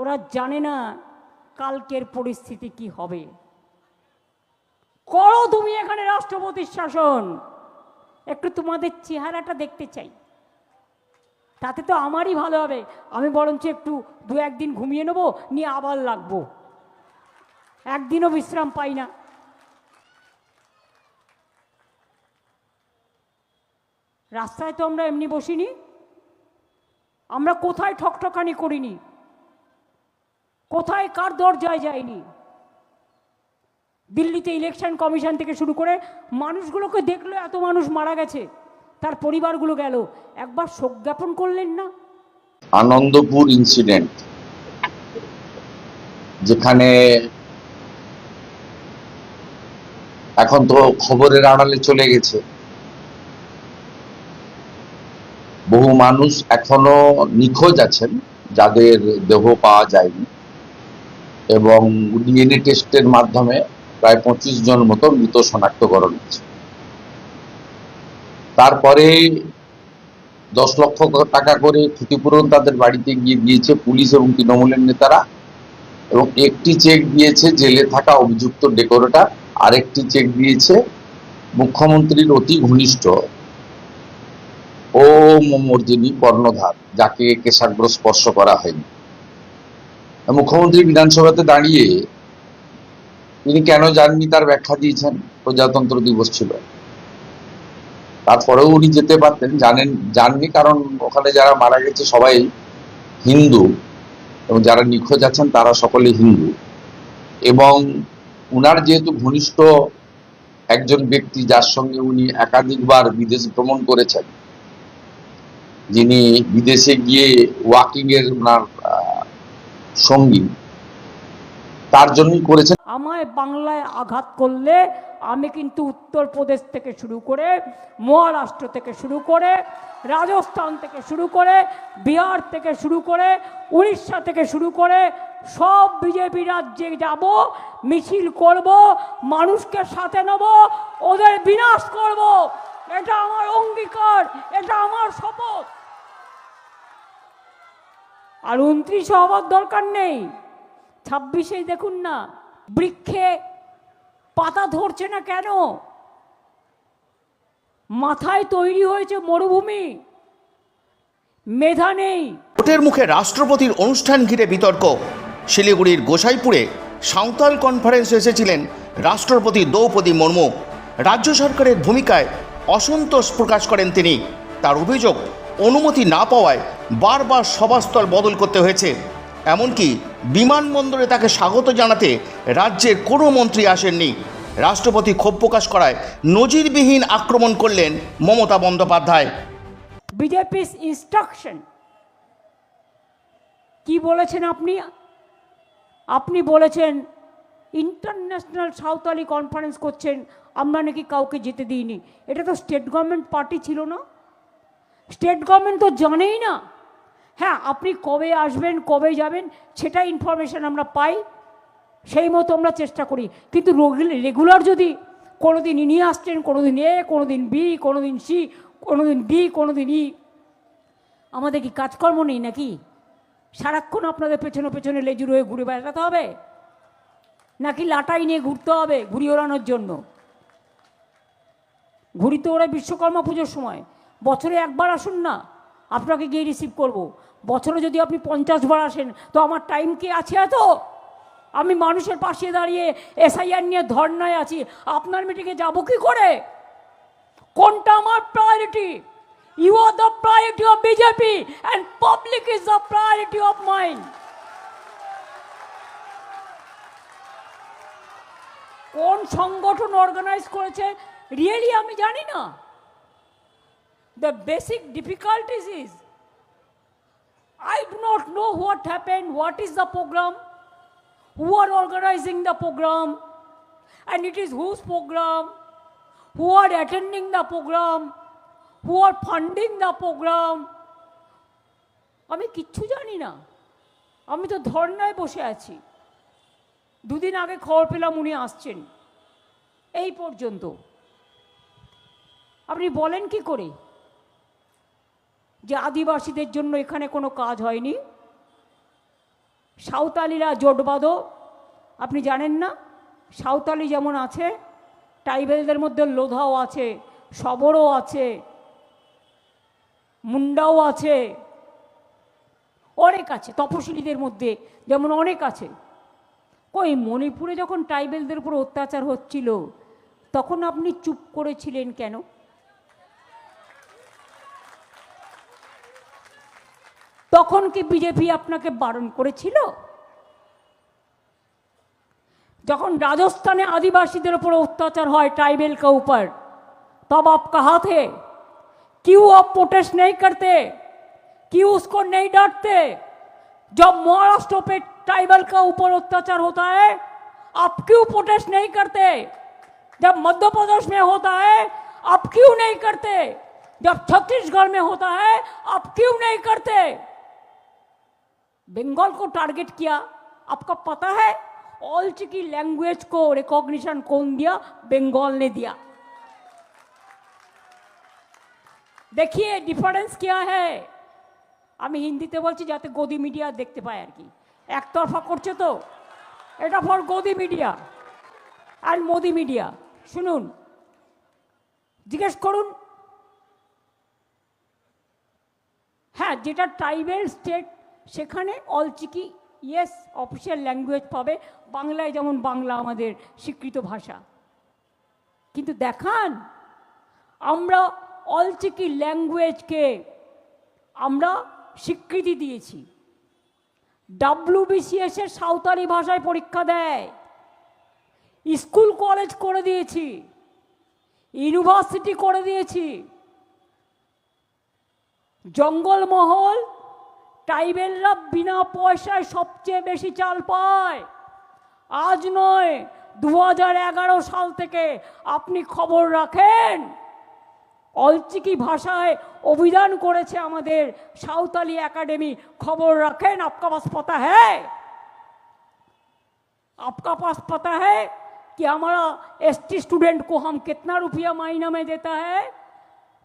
ওরা জানে না কালকের পরিস্থিতি কি হবে। করো তুমি এখানে রাষ্ট্রপতির শাসন, একটু তোমাদের চেহারাটা দেখতে চাই, তাতে তো আমারই ভালো হবে। আমি বরঞ্চ একটু দু একদিন ঘুমিয়ে নেবো, নিয়ে আবার লাগবো, একদিনও বিশ্রাম পাই না। রাস্তায় তো আমরা এমনি বসিনি, আমরা কোথায় ঠকঠকানি করিনি, কোথায় কার দরজায় যায়নি। দিল্লিতে ইলেকশন কমিশন থেকে শুরু করে মানুষগুলোকে দেখলো, এত মানুষ মারা গেছে, তার পরিবারগুলো গেল, একবার শোক জ্ঞাপন করলেন না? আনন্দপুর ইনসিডেন্ট, যেখানে এখন তো খবরের আড়ালে চলে গেছে, বহু মানুষ এখনো নিখোঁজ আছেন যাদের দেহ পাওয়া যায়নি, এবং ডিএনএ টেস্টের মাধ্যমে প্রায় 25 জন মতো মৃত শনাক্তকরণ হয়েছে। তারপরে 10 লক্ষ টাকা করে ক্ষতিপূরণ তাদের বাড়িতে গিয়ে দিয়েছে পুলিশ এবং তৃণমূলের নেতারা, এবং একটি চেক দিয়েছে জেলে থাকা অভিযুক্ত ডেকোরেটর, আরেকটি চেক দিয়েছে মুখ্যমন্ত্রীর অতি ঘনিষ্ঠ ও যিনি কর্ণধার, যাকে কেশাগ্র স্পর্শ করা হয়নি। মুখ্যমন্ত্রী বিধানসভাতে দাঁড়িয়ে তিনি কেন যাননি তার ব্যাখ্যা দিয়েছেন। প্রজাতন্ত্র দিবস ছিল, তারপরেও উনি যেতে পারতেন, যাননি কারণ ওখানে যারা মারা গেছে সবাই হিন্দু, এবং যারা নিখোঁজ আছেন তারা সকলে হিন্দু, এবং উনার যেহেতু ঘনিষ্ঠ একজন ব্যক্তি যার সঙ্গে উনি একাধিকবার বিদেশ ভ্রমণ করেছেন, যিনি বিদেশে গিয়ে ওয়াকিং এর ওনার সঙ্গী, তার জন্যই করেছেন। আমায় বাংলায় আঘাত করলে আমি কিন্তু উত্তরপ্রদেশ থেকে শুরু করে, মহারাষ্ট্র থেকে শুরু করে, রাজস্থান থেকে শুরু করে, বিহার থেকে শুরু করে, উড়িষ্যা থেকে শুরু করে সব বিজেপি রাজ্যে যাব, মিছিল করব, মানুষকে সাথে নেব, ওদের বিনাশ করব। এটা আমার অঙ্গীকার, এটা আমার শপথ। আর 29-এ হওয়ার দরকার নেই, 26-এই দেখুন না, বৃক্ষে পাতা ধরছে না কেন? মাথায় তৈরি হয়েছে মরুভূমি, মেধা নেই। ভোটের মুখে রাষ্ট্রপতির অনুষ্ঠান ঘিরে বিতর্ক। শিলিগুড়ির গোসাইপুরে সাঁওতাল কনফারেন্সে এসেছিলেন রাষ্ট্রপতি দ্রৌপদী মুর্মু। রাজ্য সরকারের ভূমিকায় অসন্তোষ প্রকাশ করেন তিনি। তার অভিযোগ, অনুমতি না পাওয়ায় বারবার সভাস্থল বদল করতে হয়েছে। এমনকি বিমানবন্দরে তাকে স্বাগত জানাতে রাজ্যের কোনো মন্ত্রী আসেননি। রাষ্ট্রপতি ক্ষোভ প্রকাশ করায় নজিরবিহীন আক্রমণ করলেন মমতা বন্দ্যোপাধ্যায়। বিজেপির ইনস্ট্রাকশন কি বলেছেন আপনি? আপনি বলেছেন ইন্টারন্যাশনাল সাঁওতালি কনফারেন্স করছেন, আমরা নাকি কাউকে যেতে দিইনি। এটা তো স্টেট গভর্নমেন্ট পার্টি ছিল না, স্টেট গভর্নমেন্ট তো জানেই না। হ্যাঁ, আপনি কবে আসবেন, কবে যাবেন, সেটা ইনফরমেশন আমরা পাই, সেই মতো আমরা চেষ্টা করি। কিন্তু রেগুলার যদি কোনো দিন নিয়ে আসছেন, কোনো দিন এ, কোনো দিন বি, কোনো দিন সি, কোনো দিন ডি, কোনো দিন ই, আমাদের কি কাজকর্ম নেই নাকি? সারাক্ষণ আপনাদের পেছনে পেছনে লেজুর হয়ে ঘুরে বেড়াতে হবে, নাকি লাটাই নিয়ে ঘুরতে হবে ঘুড়ি ওড়ানোর জন্য? ঘুড়ি তো ওরা বিশ্বকর্মা পুজোর সময়, বছরে একবার আসুন না, আপনাকে গিয়ে রিসিভ করব। বছরে যদি আপনি 50 বার আসেন, তো আমার টাইম কি আছে এত? আমি মানুষের পাশে দাঁড়িয়ে এসআইআর নিয়ে ধর্নায় আছি, আপনার মিটিংয়ে যাবো কি করে? কোনটা আমার priority? You are the priority of BJP and public is the priority of mind. কোন সংগঠন অর্গানাইজ করেছে রিয়েলি আমি জানি না। The basic difficulties is I do not know what happened, what is the program, who are organizing the program, and it is whose program, who are attending the program, who are funding the program. আমি কিচ্ছু জানি না, আমি তো ধর্নায় বসে আছি। দুদিন আগে খবর পেলাম উনি আসছেন, এই পর্যন্ত। আপনি বলেন কি করে যে আদিবাসীদের জন্য এখানে কোনো কাজ হয়নি? সাঁওতালিরা জোট বাঁধো। আপনি জানেন না, সাঁওতালি যেমন আছে, ট্রাইবেলদের মধ্যে লোধাও আছে, সবরও আছে, মুন্ডাও আছে, অনেক আছে। তপশিলীদের মধ্যে যেমন অনেক আছে। কই মণিপুরে যখন ট্রাইবেলদের উপর অত্যাচার হচ্ছিল তখন আপনি চুপ করেছিলেন কেন? তখন কি বিজেপি আপনাকে বারণ করেছিল? যখন राजस्थान आदिवासीদের উপর অত্যাচার হয় ट्राइबल के ऊपर, तब आप कहाँ थे? क्यों आप प्रोटेस्ट नहीं करते? क्यों उसको नहीं डांटते? जब महाराष्ट्र पे ट्राइबल का ऊपर अत्याचार होता है आप क्यों प्रोटेस्ट नहीं करते? जब मध्य प्रदेश में होता है आप क्यों नहीं करते? जब छत्तीसगढ़ में होता है आप क्यों नहीं करते? बंगाल को टारगेट किया, आपको पता है ऑलचिकी लैंग्वेज को रिकॉग्निशन कौन दिया? बंगाल ने दिया। देखिए डिफरेंस क्या है। আমি হিন্দিতে বলছি যাতে গদি মিডিয়া দেখতে পায় আর কি। একতরফা করছে তো, এটা ফর গদি মিডিয়া আর মোদি মিডিয়া। শুনুন, জিজ্ঞেস করুন। হ্যাঁ, যেটা ট্রাইবেল স্টেট সেখানে অলচিকি ইয়েস অফিসিয়াল ল্যাঙ্গুয়েজ পাবে, বাংলায় যেমন বাংলা আমাদের স্বীকৃত ভাষা। কিন্তু দেখান আমরা অলচিকি ল্যাঙ্গুয়েজকে আমরা স্বীকৃতি দিয়েছি। WBCS এর সাঁওতালি ভাষায় পরীক্ষা দেয়, স্কুল কলেজ করে দিয়েছি, ইউনিভার্সিটি করে দিয়েছি। জঙ্গলমহল ট্রাইবেলরা বিনা পয়সায় সবচেয়ে বেশি চাল পায়। আজ নয়, 2011 সাল থেকে আপনি খবর রাখেন অলচিকি ভাষায় অভিধাन করেছে আমাদের সাঁওতালি एकेडमी। खबर रखें, आपका पास पता है? आपका पास पता है कि हमारा ST स्टूडेंट को हम कितना रुपया महीना में देता है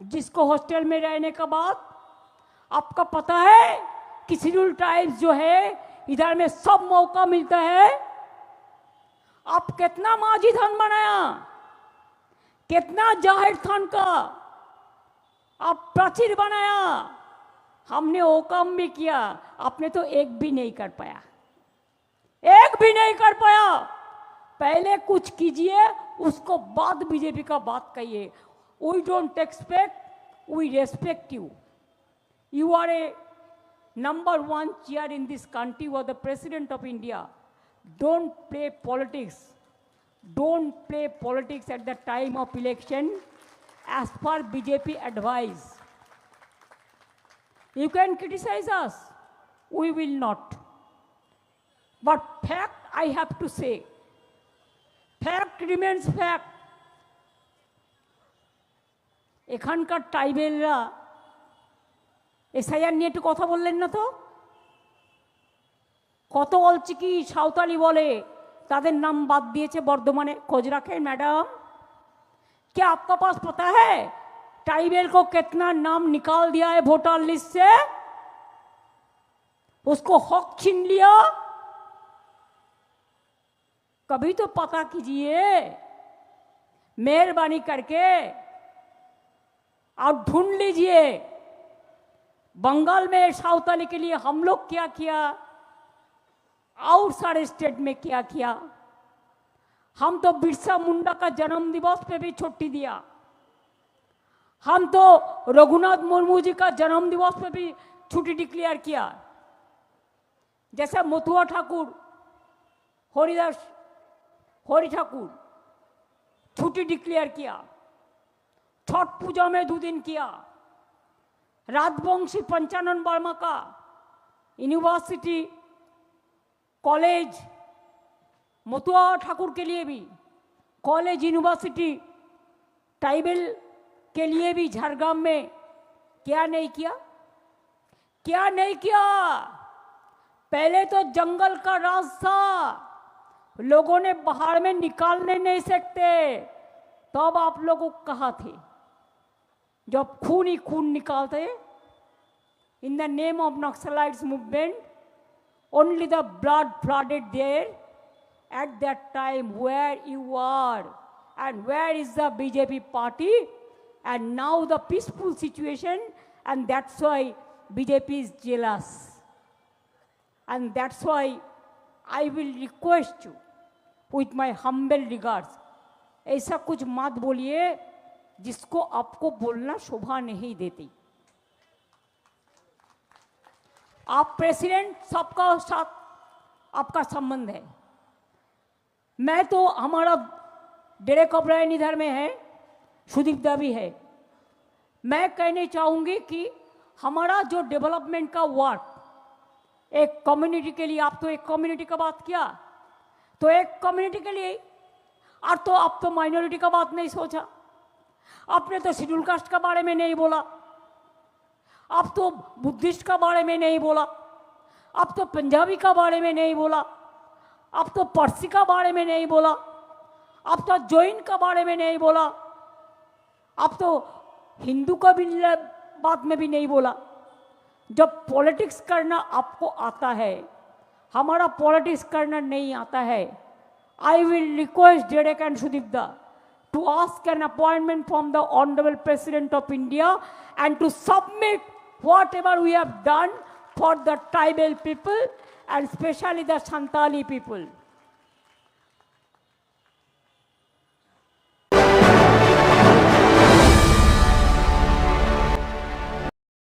जिसको हॉस्टल में रहने का बाद? आपका पता है कि शेड्यूल ट्राइब्स जो है इधर में सब मौका मिलता है। आप कितना माझी थान बनाया, कितना जाहिर थान का आप प्राचीर बनाया, हमने वो काम भी किया, आपने तो एक भी नहीं कर पाया, एक भी नहीं कर पाया। पहले कुछ कीजिए, उसको बाद बीजेपी का बात कहिए। We don't expect, we respect you. You are a number 1 chair in this country, you are the president of India. Don't play politics. Don't play politics at the time of election. As per BJP advice, you can criticize us, we will not. But fact I have to say, fact remains fact. এখানকার ট্রাইবেলরা SIR নিয়ে একটু কথা বললেন না তো? কত অলচিকি সাঁওতালি বলে তাদের নাম বাদ দিয়েছে বর্ধমানে, খোঁজ রাখেন ম্যাডাম? क्या आपका पास पता है ट्राइबल को कितना नाम निकाल दिया है वोटर लिस्ट से? उसको हक छीन लिया। कभी तो पता कीजिए मेहरबानी करके, और ढूंढ लीजिए बंगाल में साँवताली के लिए हम लोग क्या किया, और सारे स्टेट में क्या किया। हम तो बिरसा मुंडा का जन्म दिवस पे भी छुट्टी दिया, हम तो रघुनाथ मुर्मू जी का जन्म दिवस पे भी छुट्टी डिक्लेयर किया। जैसे मथुआ ठाकुर, हरि ठाकुर छुट्टी डिक्लेयर किया, छठ पूजा में 2 दिन किया। राजवंशी पंचानन वर्मा का यूनिवर्सिटी कॉलेज, मथुआ ठाकुर के लिए भी कॉलेज यूनिवर्सिटी, ट्राइबल के लिए भी झारग्राम में क्या नहीं किया, क्या नहीं किया। पहले तो जंगल का राज था, लोगों ने बाहर में निकालने नहीं सकते, तब आप लोग कहाँ थे जब खून ही खून निकालते in the name of Naxalites movement? Only the blood flooded there at that time. Where you are and where is the BJP party? And now the peaceful situation, and that's why BJP is jealous. And that's why I will request you with my humble regards, ऐसा कुछ मत बोलिए जिसको आपको बोलना शोभा नहीं देती. आप प्रेसिडेंट, सबका साथ आपका संबंध है. मैं तो, हमारा डेरेक ओब्रायन इधर में है, सुदीप दा भी है. मैं कहने चाहूँगी कि हमारा जो डेवलपमेंट का वर्क एक कम्युनिटी के लिए, आप तो एक कम्युनिटी का बात किया, तो एक कम्युनिटी के लिए, और तो आप तो माइनॉरिटी का बात नहीं सोचा. आपने तो शेड्यूल कास्ट का बारे में नहीं बोला, आप तो बुद्धिस्ट का बारे में नहीं बोला, आप तो पंजाबी का बारे में नहीं बोला, आप तो पारसी का बारे में नहीं बोला, आप तो जैन का बारे में नहीं बोला, आप तो हिंदू का भी बात में भी नहीं बोला. जब पॉलिटिक्स करना आपको आता है, हमारा पॉलिटिक्स करना नहीं आता है, I will request Derek and Sudip da to ask an appointment from the Honorable President of India and to submit whatever we have done for the tribal people and especially the Santali people.